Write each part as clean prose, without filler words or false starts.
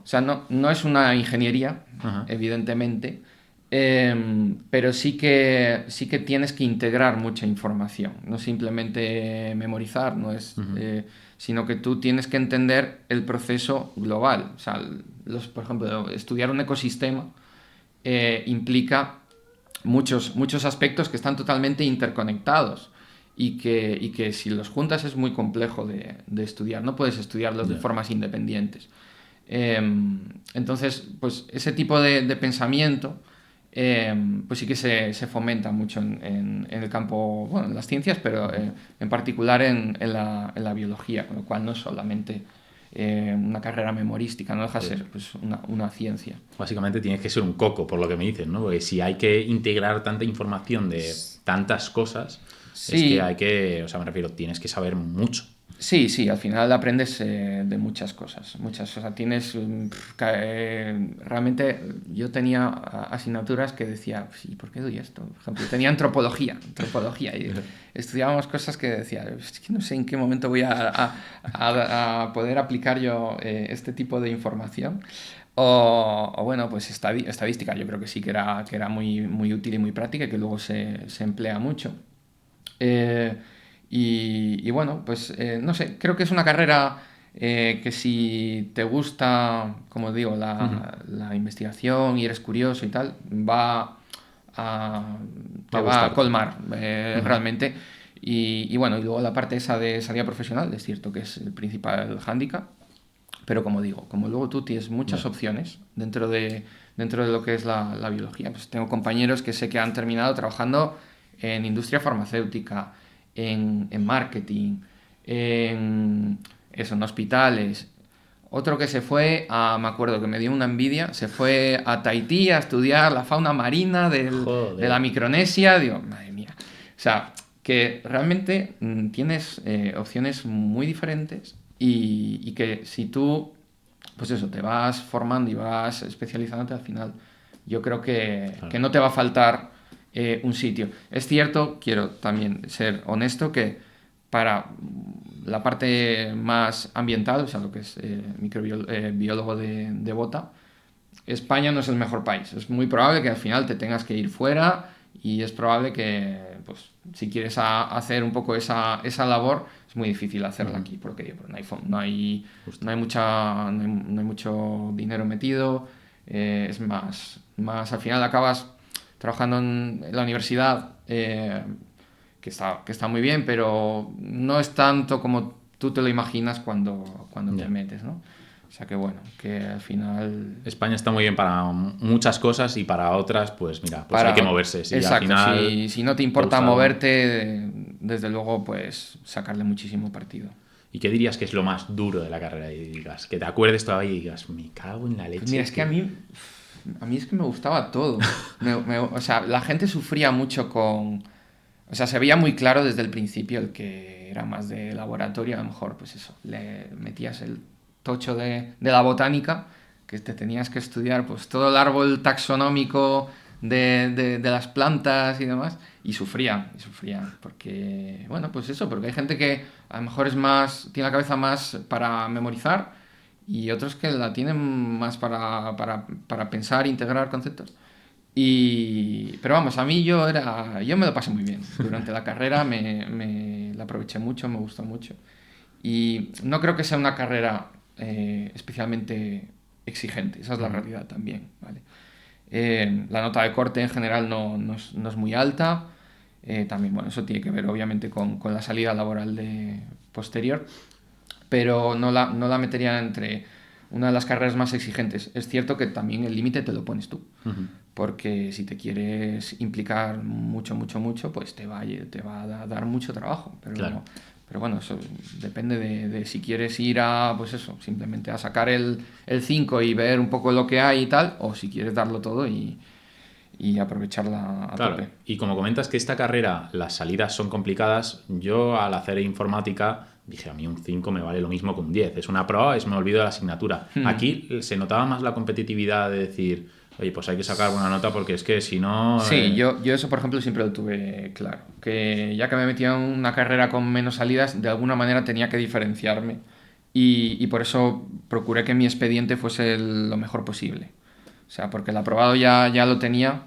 O sea, no es una ingeniería, Ajá. evidentemente, pero sí que tienes que integrar mucha información, no simplemente memorizar, no es, Ujú. sino que tú tienes que entender el proceso global. O sea, por ejemplo, estudiar un ecosistema implica muchos aspectos que están totalmente interconectados y que si los juntas es muy complejo de estudiar, no puedes estudiarlos de Ya. formas independientes. Eh, entonces, pues ese tipo de pensamiento, pues sí que se fomenta mucho en el campo, bueno, en las ciencias, pero Ujú. en particular en la biología, con lo cual no es solamente una carrera memorística, no deja de Sí. ser pues, una ciencia. Básicamente tienes que ser un coco, por lo que me dices, ¿no? Porque si hay que integrar tanta información de tantas cosas, es que hay Sí, que, o sea, me refiero, tienes que saber mucho. sí, sí, al final aprendes de muchas cosas, muchas, o sea, tienes, realmente yo tenía asignaturas que decía, sí, ¿por qué doy esto? Por ejemplo, tenía antropología, y estudiábamos cosas que decía, es que no sé en qué momento voy a poder aplicar yo este tipo de información. O bueno, pues estadística, yo creo que sí que era muy útil y muy práctica y que luego se emplea mucho. Eh, y bueno, pues no sé, creo que es una carrera que si te gusta, como digo, Ujú. la investigación y eres curioso y tal, a, Va te a va a gustarte. colmar Ujú. realmente. Y bueno, y luego la parte esa de salida profesional, es cierto que es el principal hándicap, pero como digo, como luego tú tienes muchas Ya. opciones dentro de lo que es la biología, pues tengo compañeros que sé que han terminado trabajando en industria farmacéutica, en marketing, en, eso, en hospitales. Otro que se fue me acuerdo que me dio una envidia, se fue a Tahití a estudiar la fauna marina de la Joder. Micronesia. Digo, madre mía. O sea, que realmente tienes opciones muy diferentes y que si tú, pues eso, te vas formando y vas especializándote al final, yo creo que Claro. no te va a faltar un sitio. Es cierto, quiero también ser honesto, que para la parte más ambiental, o sea, lo que es biólogo de bota, España no es el mejor país. Es muy probable que al final te tengas que ir fuera y es probable que, pues, si quieres hacer un poco esa labor, es muy difícil hacerla Ujú. aquí, porque digo, Justo. no hay mucho dinero metido. Es más, al final acabas trabajando en la universidad, que está muy bien, pero no es tanto como tú te lo imaginas cuando te Ya. metes, ¿no? O sea que bueno, que al final España está muy bien para muchas cosas y para otras, pues mira, pues hay que moverse. Si al Exacto, final si no te te importa gusta algo. moverte, desde luego, pues sacarle muchísimo partido. ¿Y qué dirías que es lo más duro de la carrera? Y digas, que te acuerdes todavía y digas, me cago en la Pues mira, leche es que que. a mí es que me gustaba todo. O sea, la gente sufría mucho con... O sea, se veía muy claro desde el principio el que era más de laboratorio, a lo mejor, pues eso, le metías el tocho de la botánica, que te tenías que estudiar pues todo el árbol taxonómico de las plantas y demás, y sufrían, porque, bueno, pues eso, porque hay gente que a lo mejor tiene la cabeza más para memorizar y otros que la tienen más para pensar, integrar conceptos. Pero vamos, a mí yo me lo pasé muy bien. Durante la carrera la aproveché mucho, me gustó mucho. Y no creo que sea una carrera especialmente exigente, esa es la Ujú. realidad también, ¿vale? La nota de corte en general no es muy alta. También, bueno, eso tiene que ver obviamente con la salida laboral posterior, pero no la metería entre una de las carreras más exigentes. Es cierto que también el límite te lo pones tú, Ujú. porque si te quieres implicar mucho, pues te va a dar mucho trabajo, Claro. pero bueno, eso depende de si quieres ir pues eso, simplemente a sacar el 5 y ver un poco lo que hay y tal, o si quieres darlo todo y aprovecharla a Claro, tope. y como comentas que esta carrera, las salidas son complicadas, yo al hacer informática dije, a mí un 5 me vale lo mismo que un 10. Es una prueba, es me olvido de la asignatura. Aquí se notaba más la competitividad de decir, oye, pues hay que sacar buena nota porque es que si no. Sí, yo eso, por ejemplo, siempre lo tuve claro. Que ya que me metía en una carrera con menos salidas, de alguna manera tenía que diferenciarme y por eso procuré que mi expediente fuese lo mejor posible. O sea, porque el aprobado ya lo tenía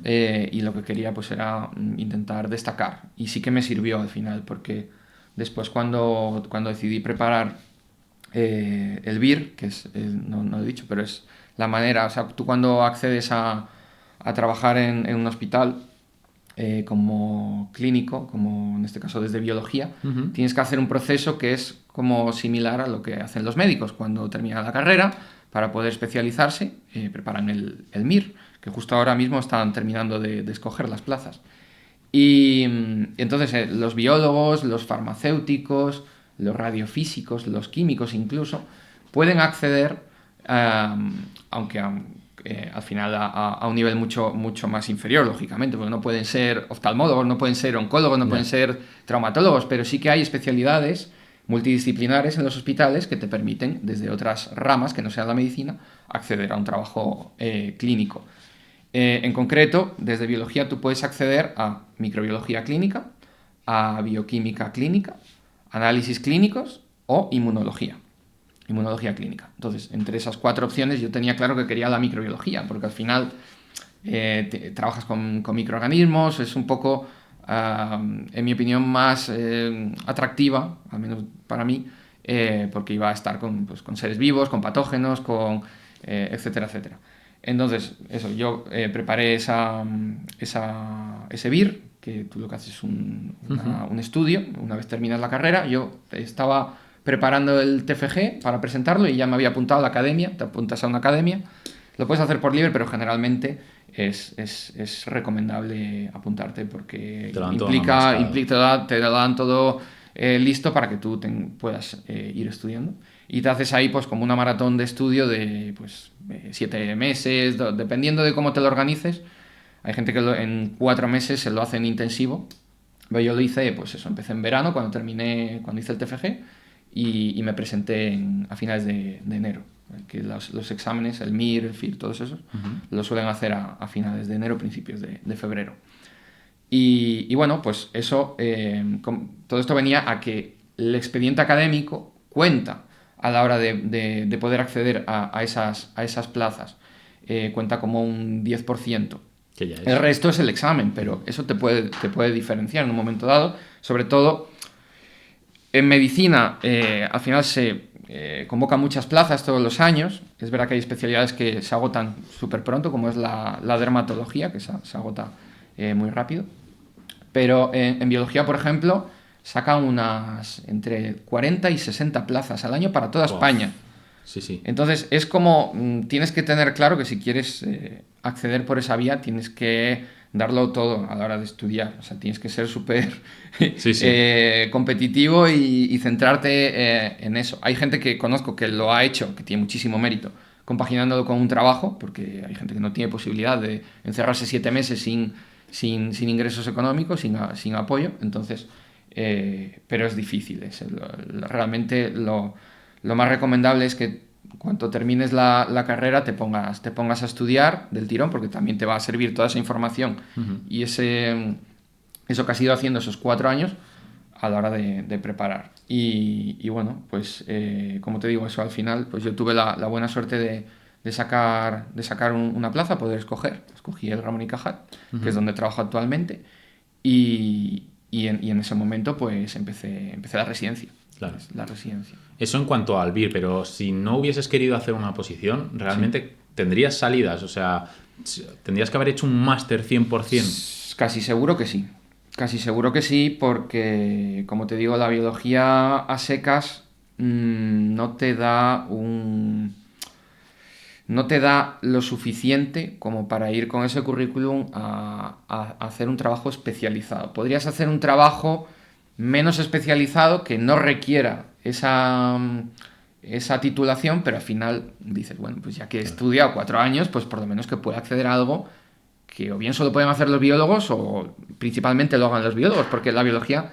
y lo que quería pues era intentar destacar. Y sí que me sirvió al final, porque después cuando decidí preparar el BIR, que es, no lo he dicho, pero es la manera, o sea, tú cuando accedes a trabajar en un hospital como clínico, como en este caso desde biología, tienes que hacer un proceso que es como similar a lo que hacen los médicos cuando terminan la carrera. Para poder especializarse, preparan el MIR, que justo ahora mismo están terminando de escoger las plazas. Y entonces los biólogos, los farmacéuticos, los radiofísicos, los químicos incluso, pueden acceder, aunque al final a un nivel mucho más inferior, lógicamente, porque no pueden ser oftalmólogos, no pueden ser oncólogos, no pueden ser traumatólogos, pero sí que hay especialidades multidisciplinares en los hospitales que te permiten, desde otras ramas que no sean la medicina, acceder a un trabajo clínico. En concreto, desde biología tú puedes acceder a microbiología clínica, a bioquímica clínica, análisis clínicos o inmunología clínica. Entonces, entre esas 4 opciones yo tenía claro que quería la microbiología, porque al final trabajas con microorganismos, es un poco, en mi opinión, más atractiva, al menos para mí, porque iba a estar con seres vivos, con patógenos, etcétera, etcétera. Entonces, eso, yo preparé ese BIR, que tú lo que haces es un estudio, una vez terminas la carrera. Yo estaba preparando el TFG para presentarlo y ya me había apuntado a la academia. Te apuntas a una academia, lo puedes hacer por libre, pero generalmente es recomendable apuntarte porque te lo dan todo listo para que tú puedas ir estudiando. Y te haces ahí pues como una maratón de estudio de 7 meses, dependiendo de cómo te lo organices. Hay gente que en 4 meses se lo hace en intensivo. Pero yo lo hice, pues eso, empecé en verano cuando hice el TFG y me presenté a finales de enero. Que los exámenes, el MIR, el FIR, todos esos, lo suelen hacer a finales de enero, principios de febrero. Y bueno, pues eso, todo esto venía a que el expediente académico cuenta a la hora de poder acceder a esas plazas. Cuenta como un 10%. Que ya es. El resto es el examen, pero eso te puede diferenciar en un momento dado. Sobre todo, en medicina, al final se convocan muchas plazas todos los años. Es verdad que hay especialidades que se agotan súper pronto, como es la dermatología, que se agota muy rápido. Pero en biología, por ejemplo, sacan unas entre 40 y 60 plazas al año para toda España. Sí, sí. Entonces, es como, tienes que tener claro que si quieres acceder por esa vía, tienes que darlo todo a la hora de estudiar. O sea, tienes que ser súper competitivo y centrarte en eso. Hay gente que conozco que lo ha hecho, que tiene muchísimo mérito, compaginándolo con un trabajo, porque hay gente que no tiene posibilidad de encerrarse 7 meses sin ingresos económicos, sin apoyo. Entonces, pero es difícil. Realmente lo más recomendable es que cuando termines la carrera te pongas a estudiar del tirón, porque también te va a servir toda esa información y eso que has ido haciendo esos 4 años a la hora de preparar. Y bueno, pues como te digo, eso al final, pues yo tuve la buena suerte de sacar una plaza, poder escogí el Ramón y Cajal, que es donde trabajo actualmente, y en ese momento pues empecé la residencia. Claro. La residencia. Eso en cuanto al BIR, pero si no hubieses querido hacer una oposición, realmente tendrías salidas, o sea, tendrías que haber hecho un máster 100%. Casi seguro que sí. Casi seguro que sí, porque, como te digo, la biología a secas no te da lo suficiente como para ir con ese currículum a hacer un trabajo especializado. Podrías hacer un trabajo menos especializado que no requiera esa titulación, pero al final dices, bueno, pues ya que he estudiado 4 años, pues por lo menos que pueda acceder a algo que o bien solo pueden hacer los biólogos o principalmente lo hagan los biólogos, porque la biología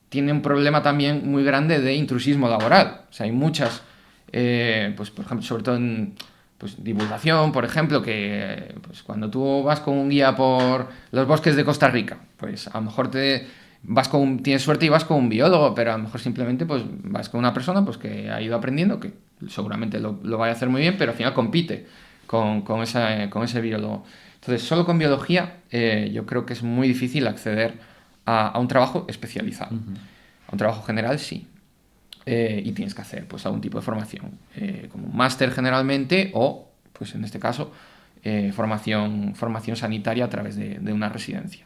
tiene un problema también muy grande de intrusismo laboral. O sea, hay muchas, pues por ejemplo, sobre todo en divulgación, por ejemplo, que pues cuando tú vas con un guía por los bosques de Costa Rica, pues a lo mejor tienes suerte y vas con un biólogo, pero a lo mejor simplemente pues vas con una persona pues que ha ido aprendiendo, que seguramente lo vaya a hacer muy bien, pero al final compite con ese biólogo. Entonces, solo con biología yo creo que es muy difícil acceder a un trabajo especializado. A un trabajo general sí. Y tienes que hacer pues algún tipo de formación, como un máster generalmente o, pues en este caso, formación sanitaria a través de una residencia.